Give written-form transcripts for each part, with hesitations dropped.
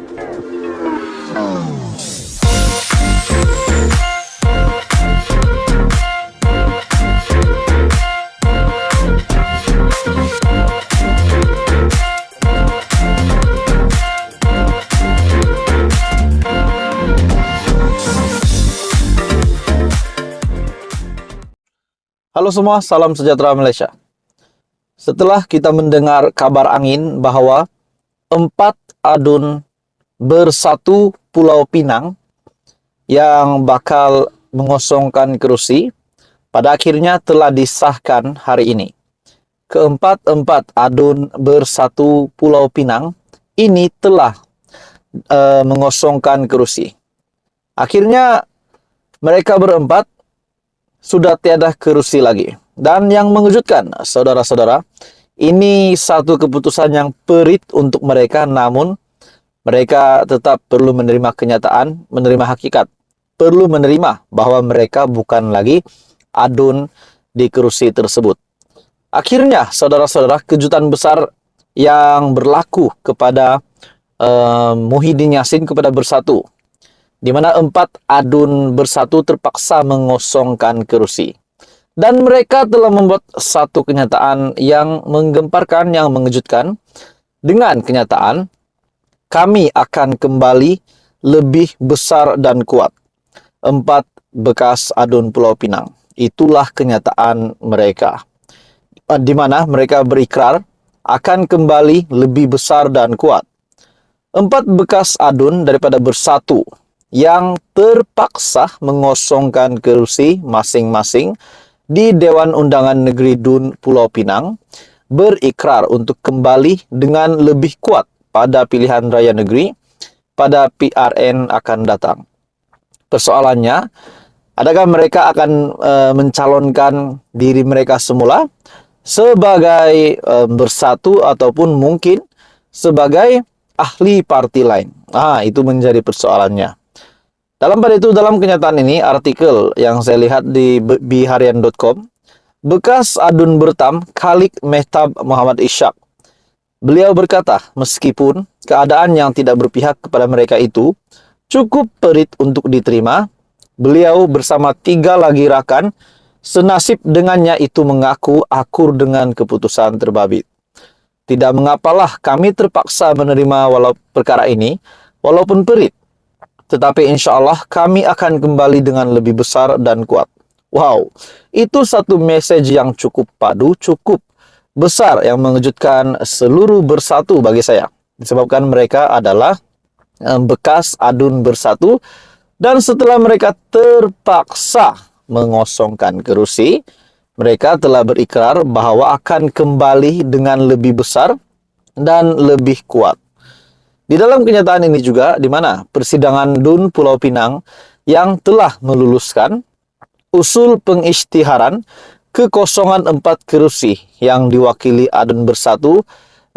Halo semua, salam sejahtera Malaysia. Setelah kita mendengar kabar angin bahwa 4 adun bersatu Pulau Pinang yang bakal mengosongkan kerusi, pada akhirnya telah disahkan hari ini. Keempat adun bersatu Pulau Pinang ini telah mengosongkan kerusi. Akhirnya mereka berempat sudah tiada kerusi lagi. Dan yang mengejutkan, saudara-saudara, ini satu keputusan yang perit untuk mereka, namun mereka tetap perlu menerima kenyataan, menerima hakikat. Perlu menerima bahwa mereka bukan lagi adun di kerusi tersebut. Akhirnya, saudara-saudara, kejutan besar yang berlaku kepada Muhyiddin Yassin kepada Bersatu, di mana 4 adun bersatu terpaksa mengosongkan kerusi. Dan mereka telah membuat satu kenyataan yang menggemparkan, yang mengejutkan. Dengan kenyataan, kami akan kembali lebih besar dan kuat. 4 bekas adun Pulau Pinang. Itulah kenyataan mereka. Di mana mereka berikrar akan kembali lebih besar dan kuat. 4 bekas adun daripada Bersatu yang terpaksa mengosongkan kerusi masing-masing di Dewan Undangan Negeri Dun Pulau Pinang berikrar untuk kembali dengan lebih kuat pada pilihan raya negeri pada PRN akan datang. Persoalannya, adakah mereka akan mencalonkan diri mereka semula sebagai Bersatu ataupun mungkin sebagai ahli parti lain? Itu menjadi persoalannya. Dalam pada itu, dalam kenyataan ini, artikel yang saya lihat di biharian.com, bekas adun Bertam Khalik Mehtab Muhammad Ishak. Beliau berkata, meskipun keadaan yang tidak berpihak kepada mereka itu cukup perit untuk diterima, beliau bersama 3 lagi rakan senasib dengannya itu mengaku akur dengan keputusan terbabit. Tidak mengapalah kami terpaksa menerima perkara ini, walaupun perit. Tetapi insya Allah kami akan kembali dengan lebih besar dan kuat. Wow, itu satu message yang cukup padu, cukup besar yang mengejutkan seluruh Bersatu bagi saya. Disebabkan mereka adalah bekas adun Bersatu dan setelah mereka terpaksa mengosongkan kerusi, mereka telah berikrar bahwa akan kembali dengan lebih besar dan lebih kuat. Di dalam kenyataan ini juga, di mana persidangan Dun Pulau Pinang yang telah meluluskan usul pengisytiharan kekosongan 4 kerusi yang diwakili adun Bersatu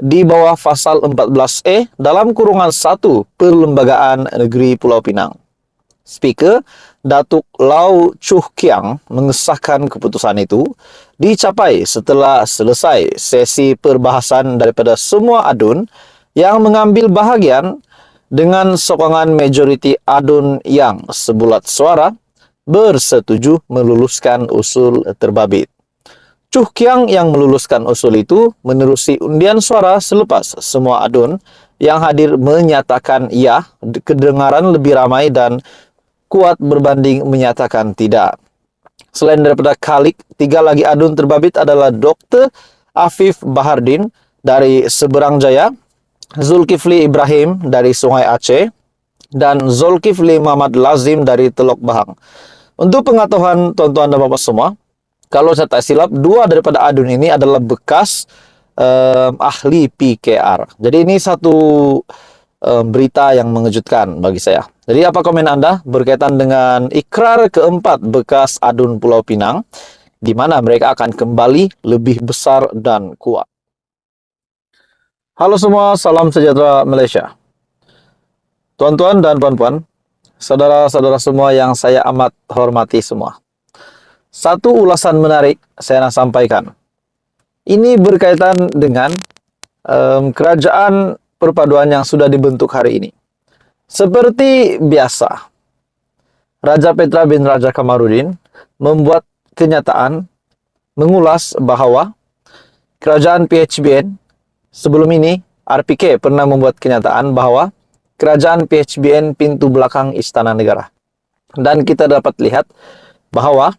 di bawah pasal 14E dalam kurungan 1 Perlembagaan Negeri Pulau Pinang. Speaker Datuk Lau Chuh Kiang mengesahkan keputusan itu dicapai setelah selesai sesi perbahasan daripada semua adun yang mengambil bahagian dengan sokongan majoriti adun yang sebulat suara bersetuju meluluskan usul terbabit. Chuh Kiang yang meluluskan usul itu menerusi undian suara selepas semua adun yang hadir menyatakan ya, kedengaran lebih ramai dan kuat berbanding menyatakan tidak. Selain daripada Khalik, 3 lagi adun terbabit adalah Dr. Afif Bahardin dari Seberang Jaya, Zulkifli Ibrahim dari Sungai Aceh, dan Zulkifli Muhammad Lazim dari Teluk Bahang. Untuk pengetahuan tuan-tuan dan bapak semua, kalau saya tak silap, 2 daripada adun ini adalah bekas ahli PKR. Jadi ini satu berita yang mengejutkan bagi saya. Jadi apa komen Anda berkaitan dengan ikrar keempat bekas adun Pulau Pinang, di mana mereka akan kembali lebih besar dan kuat? Halo semua, salam sejahtera Malaysia. Tuan-tuan dan puan-puan, saudara-saudara semua yang saya amat hormati semua. Satu ulasan menarik saya nak sampaikan. Ini berkaitan dengan kerajaan perpaduan yang sudah dibentuk hari ini. Seperti biasa, Raja Petra bin Raja Kamarudin membuat kenyataan mengulas bahwa kerajaan PHBN sebelum ini RPK pernah membuat kenyataan bahwa kerajaan PHBN pintu belakang Istana Negara. Dan kita dapat lihat bahwa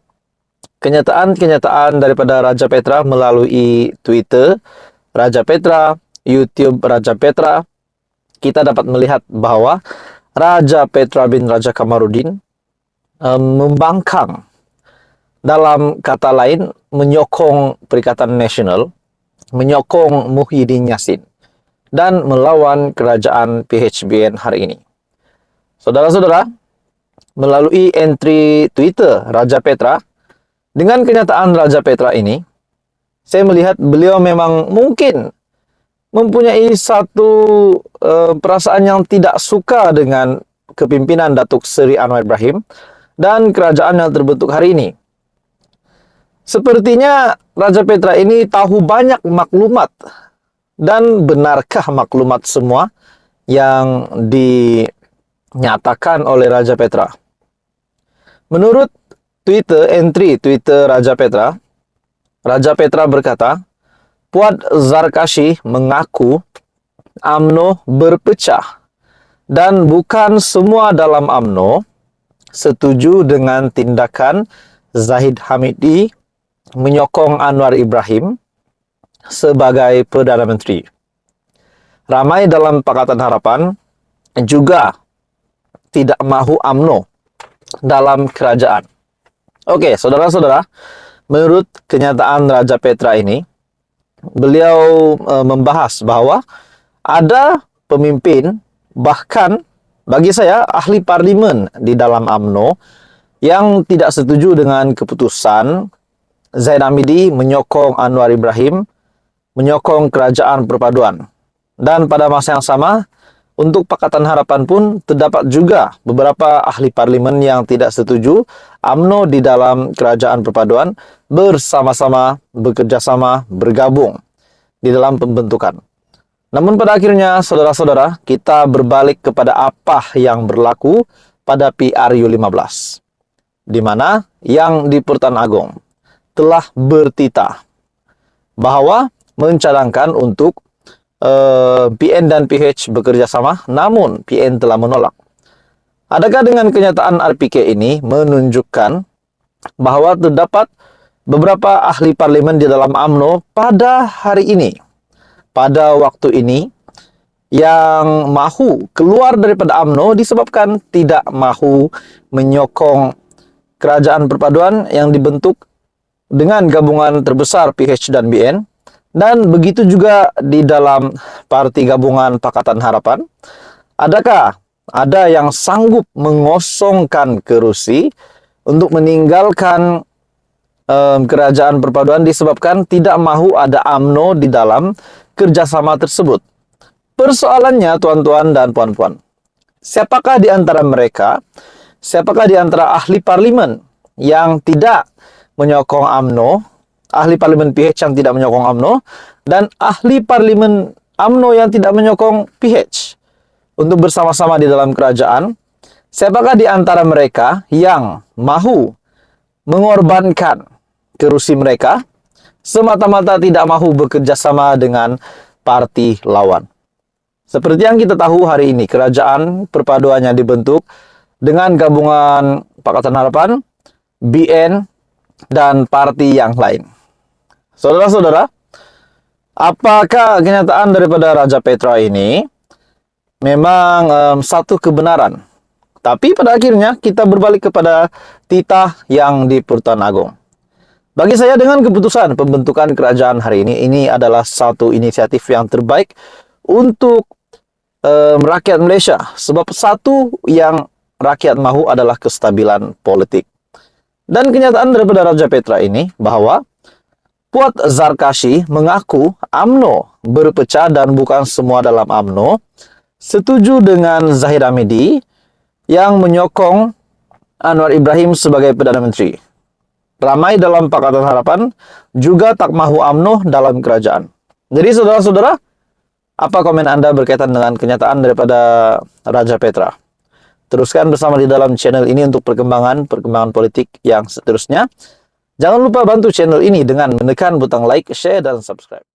kenyataan-kenyataan daripada Raja Petra melalui Twitter Raja Petra, YouTube Raja Petra, kita dapat melihat bahwa Raja Petra bin Raja Kamarudin membangkang, dalam kata lain menyokong Perikatan Nasional, menyokong Muhyiddin Yassin, dan melawan kerajaan PHBN hari ini. Saudara-saudara, melalui entry Twitter Raja Petra, dengan kenyataan Raja Petra ini, saya melihat beliau memang mungkin mempunyai satu perasaan yang tidak suka dengan kepimpinan Datuk Seri Anwar Ibrahim dan kerajaan yang terbentuk hari ini. Sepertinya Raja Petra ini tahu banyak maklumat. Dan benarkah maklumat semua yang dinyatakan oleh Raja Petra? Menurut entry Twitter Raja Petra berkata, Puad Zarkashi mengaku UMNO berpecah dan bukan semua dalam UMNO setuju dengan tindakan Zahid Hamidi menyokong Anwar Ibrahim sebagai Perdana Menteri. Ramai dalam Pakatan Harapan juga tidak mahu UMNO dalam kerajaan. Oke, saudara-saudara, menurut kenyataan Raja Petra ini, beliau membahas bahwa ada pemimpin, bahkan bagi saya ahli parlimen di dalam UMNO yang tidak setuju dengan keputusan Zahid Hamidi menyokong Anwar Ibrahim, menyokong kerajaan perpaduan. Dan pada masa yang sama, untuk Pakatan Harapan pun terdapat juga beberapa ahli parlimen yang tidak setuju UMNO di dalam kerajaan perpaduan bersama-sama, bekerjasama, bergabung di dalam pembentukan. Namun pada akhirnya, saudara-saudara, kita berbalik kepada apa yang berlaku pada PRU15, di mana yang di Pertuan Agong telah bertitah bahwa mencadangkan untuk PN dan PH bekerja sama, namun PN telah menolak. Adakah dengan kenyataan RPK ini menunjukkan bahwa terdapat beberapa ahli parlimen di dalam UMNO pada hari ini, pada waktu ini, yang mahu keluar daripada UMNO disebabkan tidak mahu menyokong kerajaan perpaduan yang dibentuk dengan gabungan terbesar PH dan BN? Dan begitu juga di dalam parti gabungan Pakatan Harapan, adakah ada yang sanggup mengosongkan kerusi untuk meninggalkan kerajaan perpaduan disebabkan tidak mahu ada UMNO di dalam kerjasama tersebut? Persoalannya, tuan-tuan dan puan-puan, siapakah di antara mereka, siapakah di antara ahli parlimen yang tidak menyokong UMNO, ahli parlimen PH yang tidak menyokong UMNO, dan ahli parlimen UMNO yang tidak menyokong PH untuk bersama-sama di dalam kerajaan? Siapakah di antara mereka yang mahu mengorbankan kerusi mereka semata-mata tidak mahu bekerja sama dengan parti lawan? Seperti yang kita tahu hari ini, kerajaan perpaduannya dibentuk dengan gabungan Pakatan Harapan, BN, dan parti yang lain. Saudara-saudara, apakah kenyataan daripada Raja Petra ini memang satu kebenaran? Tapi pada akhirnya kita berbalik kepada titah yang di Pertuan Agong. Bagi saya, dengan keputusan pembentukan kerajaan hari ini adalah satu inisiatif yang terbaik untuk rakyat Malaysia. Sebab satu yang rakyat mahu adalah kestabilan politik. Dan kenyataan daripada Raja Petra ini bahwa Puad Zarkashi mengaku UMNO berpecah dan bukan semua dalam UMNO setuju dengan Zahid Hamidi yang menyokong Anwar Ibrahim sebagai Perdana Menteri. Ramai dalam Pakatan Harapan juga tak mahu UMNO dalam kerajaan. Jadi saudara-saudara, apa komen Anda berkaitan dengan kenyataan daripada Raja Petra? Teruskan bersama di dalam channel ini untuk perkembangan politik yang seterusnya. Jangan lupa bantu channel ini dengan menekan butang like, share, dan subscribe.